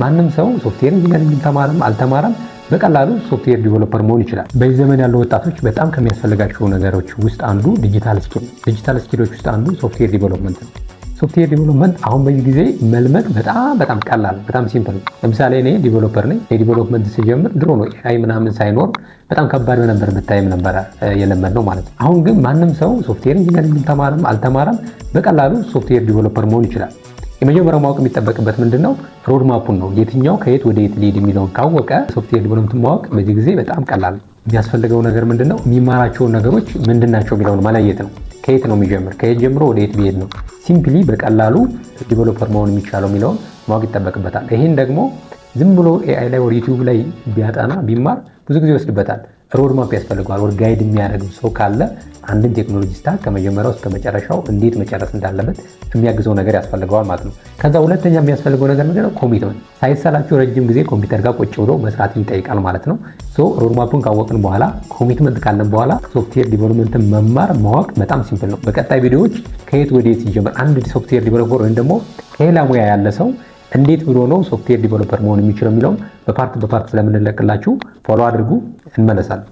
ማንም ሰው ሶፍትዌር ኢንጂነሪንግ ተማረም አልተማረም በቀላሉ ሶፍትዌር ዲቨሎፐር መሆን ይችላል። በዚህ ዘመን ያሉ ወጣቶች በጣም ከሚያስፈልጋቸው ነገሮች ውስጥ አንዱ ዲጂታል ስኪል ነው። ዲጂታል ስኪሎች ውስጥ አንዱ ሶፍትዌር ዲቨሎፕመንት ነው። ሶፍትዌር ዲቨሎፕመንት አሁን በዚህ ጊዜ መልመድ በጣም ቀላል ነው፣ በጣም ሲምፕል ነው። ለምሳሌ እኔ ዲቨሎፐር ነኝ። የዲቨሎፕመንት ስጀምር ድሮ ነው ኤአይ ምናምን ሳይኖር በጣም ከባድ ነበር፣ ብታይም ነበረ የለመድ ነው ማለት ነው። አሁን ግን ማንም ሰው ሶፍትዌር ኢንጂነሪንግ ተማረም አልተማረም በቀላሉ ሶፍትዌር ዲቨሎፐር መሆን ይችላል። የመጀመሪያው ማወቅ የሚጠበቅበት ምንድነው? ሮድ ማፑን ነው። የትኛው ከየት ወደ የት ሊሄድ የሚለውን ካወቀ ሶፍትዌር ዲቨሎፕመንት ማወቅ በዚህ ጊዜ በጣም ቀላል ነው። የሚያስፈልገው ነገር ምንድነው? የሚማራቸውን ነገሮች ምንድናቸው የሚለውን መለየት ነው። ከየት ነው የሚጀምር? ከየት ጀምሮ ወደ የት ቢሄድ ነው ሲምፕሊ በቀላሉ ዲቨሎፐር መሆን የሚቻለው የሚለውን ማወቅ ይጠበቅበታል። ይሄን ደግሞ ዝም ብሎ ኤአይ ላይ ወደ ዩቲዩብ ላይ ቢያጠና ቢማር ብዙ ጊዜ ይወስድበታል። ሮድ ማፕ ያስፈልገዋል። ወር ጋይድ የሚያደርግ ሰው ካለ አንድን ቴክኖሎጂ ስታክ ከመጀመሪያው እስከ መጨረሻው እንዴት መጨረስ እንዳለበት የሚያግዘው ነገር ያስፈልገዋል ማለት ነው። ከዛ ሁለተኛ የሚያስፈልገው ነገር ምንድነው? ኮሚትመንት። ሳይሰላችሁ ረጅም ጊዜ ኮምፒውተር ጋር ቁጭ ብሎ መስራትን ይጠይቃል ማለት ነው። ሮድ ማፑን ካወቅን በኋላ ኮሚትመንት ካለን በኋላ ሶፍትዌር ዲቨሎፕመንትን መማር ማወቅ በጣም ሲምፕል ነው። በቀጣይ ቪዲዮዎች ከየት ወደ የት ሲጀምር አንድ ሶፍትዌር ዲቨሎፐር ወይም ደግሞ ከሌላ ሙያ ያለ ሰው እንዴት ብሎ ነው ሶፍትዌር ዲቨሎፐር መሆን የሚችለው የሚለውን በፓርት ስለምንለቅላችሁ ፎሎ አድርጉ። እንመለሳለን።